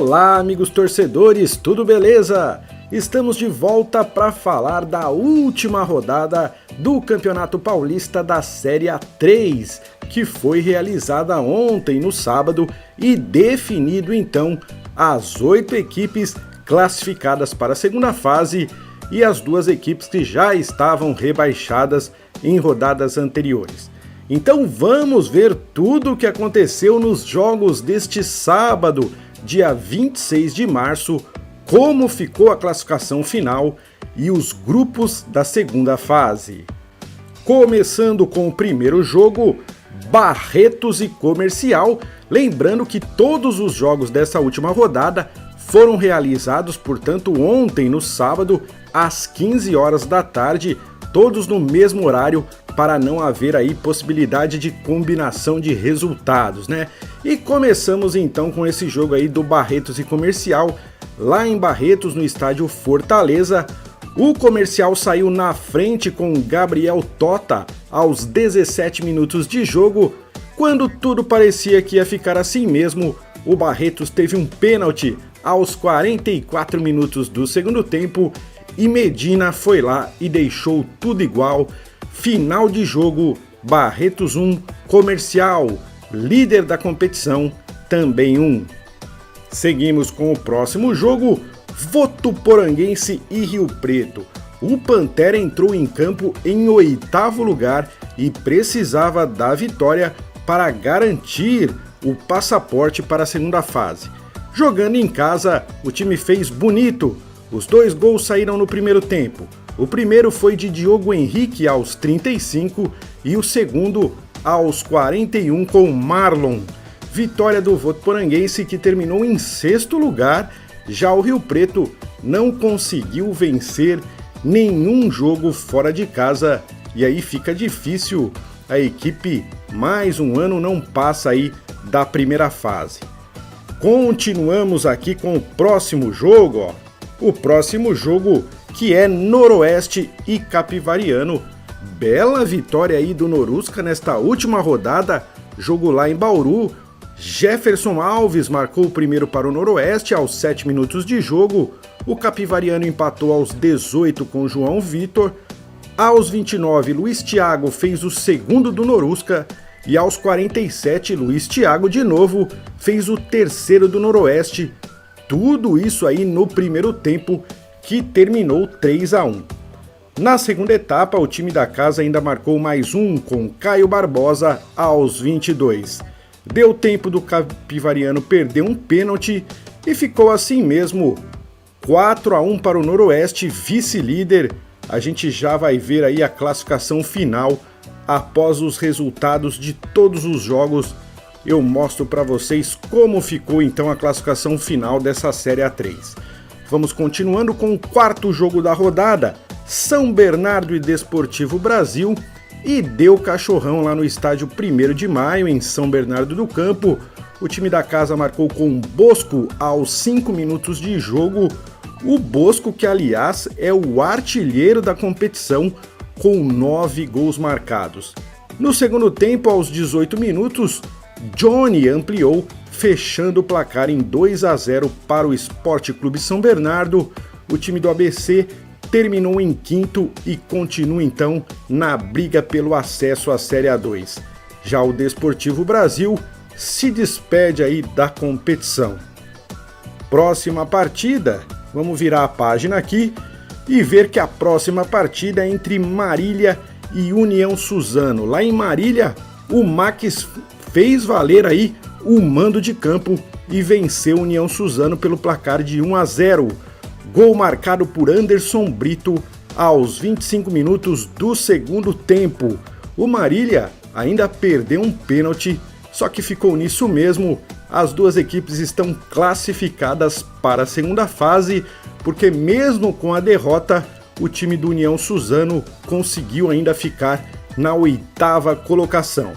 Olá, amigos torcedores, tudo beleza? Estamos de volta para falar da última rodada do Campeonato Paulista da Série A3, que foi realizada ontem, no sábado, e definido então as 8 equipes classificadas para a segunda fase e as 2 equipes que já estavam rebaixadas em rodadas anteriores. Então vamos ver tudo o que aconteceu nos jogos deste sábado, dia 26 de março, como ficou a classificação final e os grupos da segunda fase. Começando com o primeiro jogo, Barretos e Comercial, lembrando que todos os jogos dessa última rodada foram realizados, portanto, ontem no sábado, às 15 horas da tarde, todos no mesmo horário, para não haver aí possibilidade de combinação de resultados, né? E começamos então com esse jogo aí do Barretos e Comercial, lá em Barretos, no estádio Fortaleza. O Comercial saiu na frente com Gabriel Tota aos 17 minutos de jogo. Quando tudo parecia que ia ficar assim mesmo, o Barretos teve um pênalti aos 44 minutos do segundo tempo e Medina foi lá e deixou tudo igual. Final de jogo, Barretos 1, Comercial, líder da competição, também 1. Seguimos com o próximo jogo, Votuporanguense e Rio Preto. O Pantera entrou em campo em 8º lugar e precisava da vitória para garantir o passaporte para a segunda fase. Jogando em casa, o time fez bonito. Os 2 gols saíram no primeiro tempo. O primeiro foi de Diogo Henrique aos 35 e o segundo aos 41 com Marlon. Vitória do Votuporanguense, que terminou em 6º lugar. Já o Rio Preto não conseguiu vencer nenhum jogo fora de casa e aí fica difícil. A equipe mais um ano não passa aí da primeira fase. Continuamos aqui com o próximo jogo, ó. O próximo jogo, que é Noroeste e Capivariano. Bela vitória aí do Norusca nesta última rodada, jogo lá em Bauru. Jefferson Alves marcou o primeiro para o Noroeste aos 7 minutos de jogo. O Capivariano empatou aos 18 com João Vitor. Aos 29, Luiz Thiago fez o segundo do Norusca. E aos 47, Luiz Thiago de novo fez o terceiro do Noroeste. Tudo isso aí no primeiro tempo, que terminou 3-1. Na segunda etapa, o time da casa ainda marcou mais um com Caio Barbosa aos 22. Deu tempo do Capivariano perder um pênalti e ficou assim mesmo, 4-1 para o Noroeste, vice-líder. A gente já vai ver aí a classificação final após os resultados de todos os jogos. Eu mostro para vocês como ficou então a classificação final dessa Série A3. Vamos continuando com o quarto jogo da rodada, São Bernardo e Desportivo Brasil, e deu cachorrão lá no estádio 1º de Maio, em São Bernardo do Campo. O time da casa marcou com Bosco aos 5 minutos de jogo. O Bosco, que aliás é o artilheiro da competição, com 9 gols marcados. No segundo tempo, aos 18 minutos, Johnny ampliou, fechando o placar em 2-0 para o Sport Clube São Bernardo. O time do ABC terminou em 5º e continua então na briga pelo acesso à Série A2. Já o Desportivo Brasil se despede aí da competição. Próxima partida, vamos virar a página aqui e ver que a próxima partida é entre Marília e União Suzano. Lá em Marília, o Max fez valer aí o mando de campo e venceu a União Suzano pelo placar de 1-0. Gol marcado por Anderson Brito aos 25 minutos do segundo tempo. O Marília ainda perdeu um pênalti, só que ficou nisso mesmo. As 2 equipes estão classificadas para a segunda fase, porque mesmo com a derrota, o time do União Suzano conseguiu ainda ficar na 8ª colocação.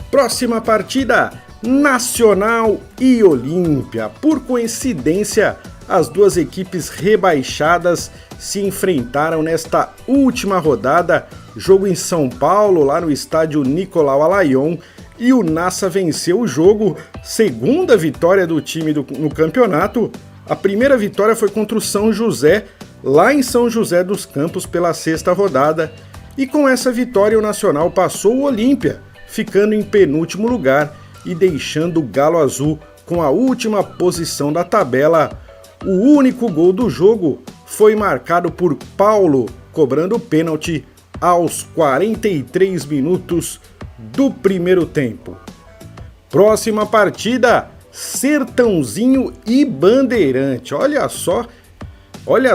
Próxima partida, Nacional e Olímpia. Por coincidência, as 2 equipes rebaixadas se enfrentaram nesta última rodada, jogo em São Paulo, lá no estádio Nicolau Alayon, e o Nassa venceu o jogo, segunda vitória do time no campeonato. A primeira vitória foi contra o São José, lá em São José dos Campos, pela sexta rodada, e com essa vitória o Nacional passou o Olímpia, ficando em penúltimo lugar e deixando o Galo Azul com a última posição da tabela. O único gol do jogo foi marcado por Paulo, cobrando pênalti aos 43 minutos do primeiro tempo. Próxima partida, Sertãozinho e Bandeirante. Olha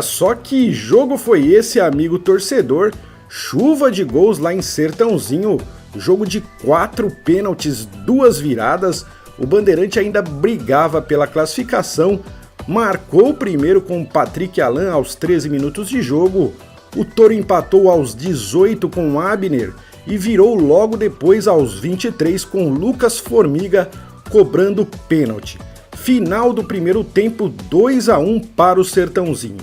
só que jogo foi esse, amigo torcedor. Chuva de gols lá em Sertãozinho, jogo de 4 pênaltis, 2 viradas. O Bandeirante ainda brigava pela classificação, marcou o primeiro com Patrick Alan aos 13 minutos de jogo. O Toro empatou aos 18 com Abner e virou logo depois aos 23 com Lucas Formiga cobrando pênalti. Final do primeiro tempo, 2-1 para o Sertãozinho.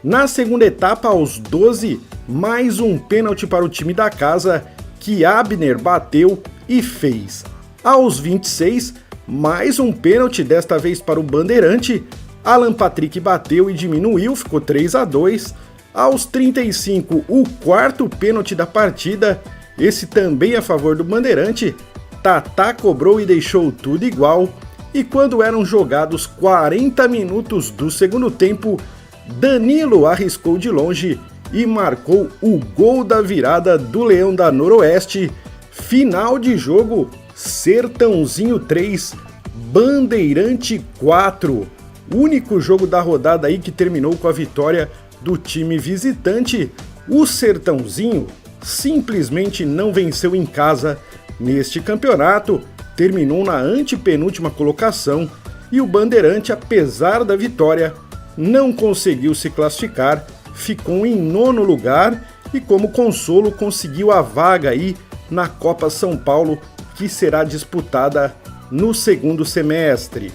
Na segunda etapa, aos 12, mais um pênalti para o time da casa, que Abner bateu e fez. Aos 26, mais um pênalti, desta vez para o Bandeirante. Alan Patrick bateu e diminuiu, ficou 3-2. Aos 35, o quarto pênalti da partida, esse também a favor do Bandeirante. Tatá cobrou e deixou tudo igual. E quando eram jogados 40 minutos do segundo tempo, Danilo arriscou de longe e marcou o gol da virada do Leão da Noroeste. Final de jogo, Sertãozinho 3, Bandeirante 4. Único jogo da rodada aí que terminou com a vitória do time visitante. O Sertãozinho simplesmente não venceu em casa neste campeonato, terminou na antepenúltima colocação e o Bandeirante, apesar da vitória, não conseguiu se classificar, ficou em 9º lugar e como consolo conseguiu a vaga aí na Copa São Paulo, que será disputada no segundo semestre.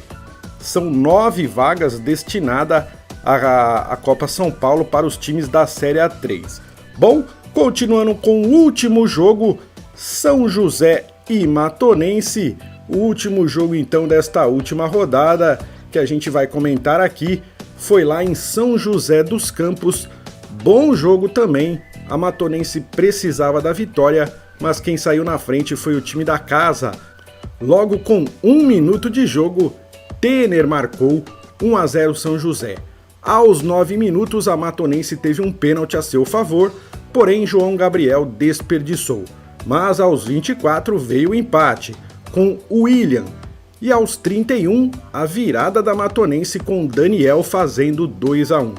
São 9 vagas destinadas à Copa São Paulo para os times da Série A3. Bom, continuando com o último jogo, São José e Matonense. O último jogo então desta última rodada que a gente vai comentar aqui foi lá em São José dos Campos. Bom jogo também, a Matonense precisava da vitória, mas quem saiu na frente foi o time da casa. Logo com 1 minuto de jogo, Tener marcou 1-0 São José. Aos 9 minutos, a Matonense teve um pênalti a seu favor, porém João Gabriel desperdiçou. Mas aos 24 veio o empate, com William. E aos 31, a virada da Matonense com Daniel fazendo 2-1.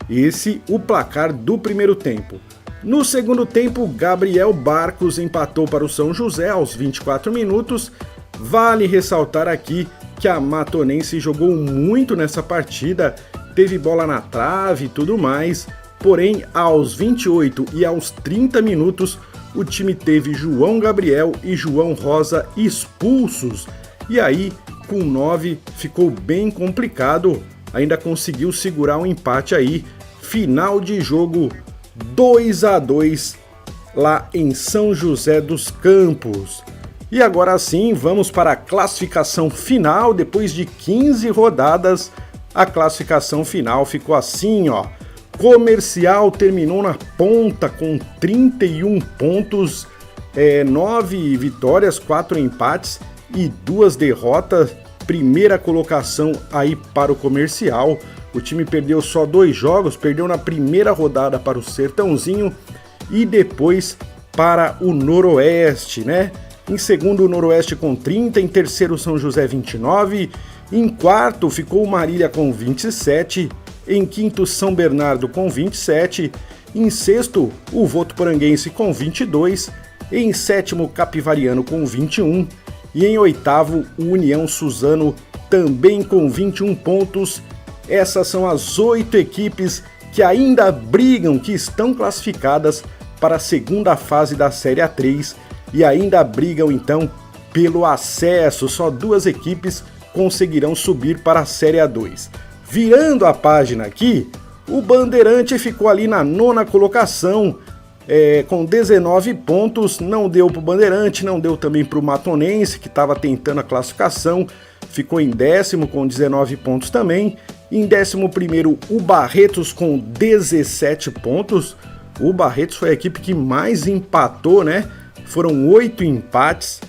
Esse o placar do primeiro tempo. No segundo tempo, Gabriel Barcos empatou para o São José aos 24 minutos. Vale ressaltar aqui que a Matonense jogou muito nessa partida, teve bola na trave e tudo mais, porém aos 28 e aos 30 minutos o time teve João Gabriel e João Rosa expulsos, e aí com 9 ficou bem complicado, ainda conseguiu segurar um empate aí, final de jogo 2-2 lá em São José dos Campos. E agora sim, vamos para a classificação final. Depois de 15 rodadas, a classificação final ficou assim, ó. Comercial terminou na ponta com 31 pontos, 9 vitórias, 4 empates e 2 derrotas. Primeira colocação aí para o Comercial. O time perdeu só 2 jogos, perdeu na primeira rodada para o Sertãozinho e depois para o Noroeste, né? Em segundo, o Noroeste com 30, em terceiro, São José 29, em quarto ficou o Marília com 27, em quinto, São Bernardo com 27, em sexto, o Votuporanguense com 22, em sétimo, Capivariano com 21 e em oitavo, o União Suzano também com 21 pontos. Essas são as 8 equipes que ainda brigam, que estão classificadas para a segunda fase da Série A3 e ainda brigam então pelo acesso. Só 2 equipes conseguirão subir para a Série A2. Virando a página aqui, o Bandeirante ficou ali na 9ª colocação, com 19 pontos, não deu para o Bandeirante, não deu também para o Matonense, que estava tentando a classificação, ficou em 10º com 19 pontos também. Em 11º, o Barretos com 17 pontos. O Barretos foi a equipe que mais empatou, né? Foram 8 empates.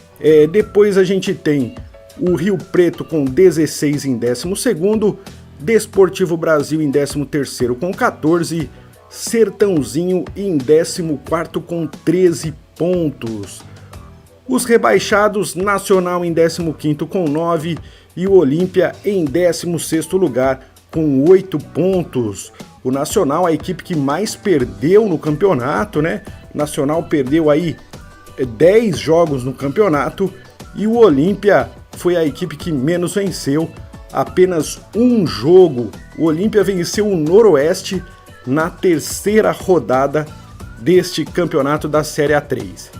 Depois a gente tem o Rio Preto com 16 em 12º, Desportivo Brasil em 13º com 14, Sertãozinho em 14º com 13 pontos. Os rebaixados, Nacional em 15º com 9 e o Olímpia em 16º lugar com 8 pontos. O Nacional, a equipe que mais perdeu no campeonato, né? Nacional perdeu aí 10 jogos no campeonato e o Olímpia foi a equipe que menos venceu, apenas um jogo. O Olímpia venceu o Noroeste na 3ª rodada deste campeonato da Série A3.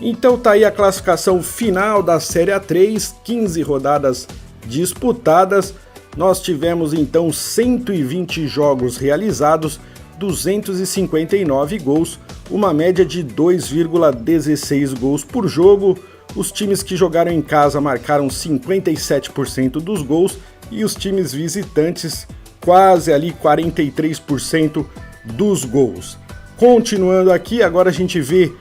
Então tá aí a classificação final da Série A3, 15 rodadas disputadas. Nós tivemos então 120 jogos realizados, 259 gols, uma média de 2,16 gols por jogo. Os times que jogaram em casa marcaram 57% dos gols e os times visitantes quase ali 43% dos gols. Continuando aqui, agora a gente vê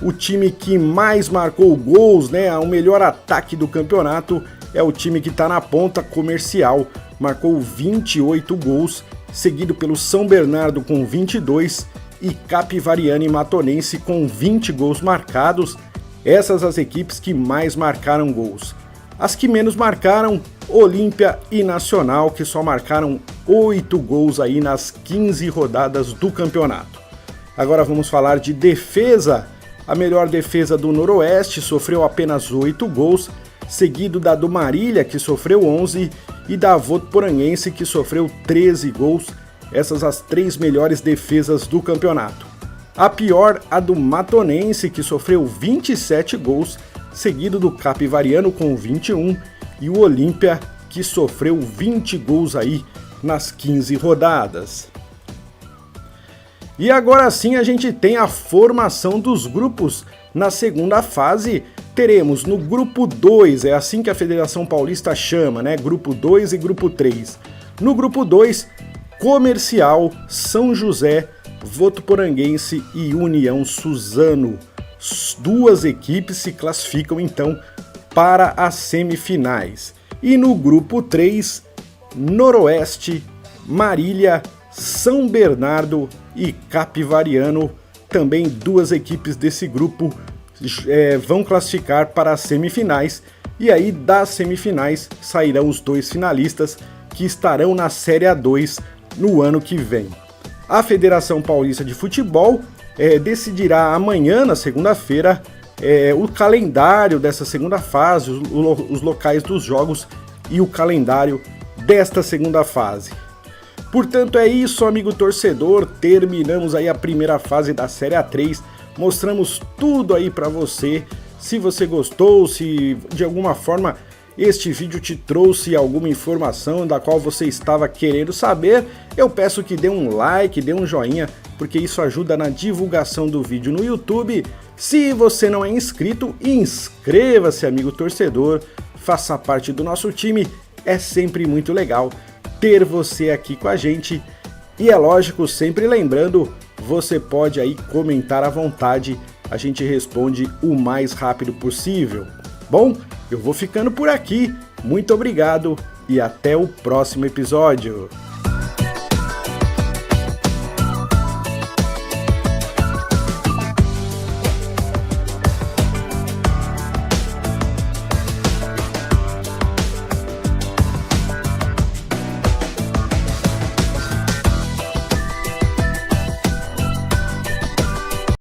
o time que mais marcou gols, né? O melhor ataque do campeonato é o time que está na ponta, Comercial, marcou 28 gols, seguido pelo São Bernardo com 22 e Capivariana e Matonense com 20 gols marcados. Essas as equipes que mais marcaram gols. As que menos marcaram, Olímpia e Nacional, que só marcaram 8 gols aí nas 15 rodadas do campeonato. Agora vamos falar de defesa. A melhor defesa do Noroeste sofreu apenas 8 gols, seguido da do Marília, que sofreu 11, e da Votuporanguense, que sofreu 13 gols. Essas as 3 melhores defesas do campeonato. A pior, a do Matonense, que sofreu 27 gols, seguido do Capivariano com 21 e o Olímpia, que sofreu 20 gols aí nas 15 rodadas. E agora sim a gente tem a formação dos grupos. Na segunda fase, teremos no grupo 2, é assim que a Federação Paulista chama, né? Grupo 2 e grupo 3. No grupo 2, Comercial, São José, Votuporanguense e União Suzano. 2 equipes se classificam então para as semifinais. E no grupo 3, Noroeste, Marília, São Bernardo e Capivariano. Também 2 equipes desse grupo vão classificar para as semifinais. E aí das semifinais sairão os 2 finalistas que estarão na Série A2 no ano que vem. A Federação Paulista de Futebol decidirá amanhã, na segunda-feira, o calendário dessa segunda fase, os locais dos jogos e o calendário desta segunda fase. Portanto, é isso, amigo torcedor. Terminamos aí a primeira fase da Série A3. Mostramos tudo aí para você. Se você gostou, se de alguma forma este vídeo te trouxe alguma informação da qual você estava querendo saber, eu peço que dê um like, dê um joinha, porque isso ajuda na divulgação do vídeo no YouTube. Se você não é inscrito, inscreva-se, amigo torcedor, faça parte do nosso time, é sempre muito legal ter você aqui com a gente. E é lógico, sempre lembrando, você pode aí comentar à vontade, a gente responde o mais rápido possível. Bom, eu vou ficando por aqui, muito obrigado e até o próximo episódio.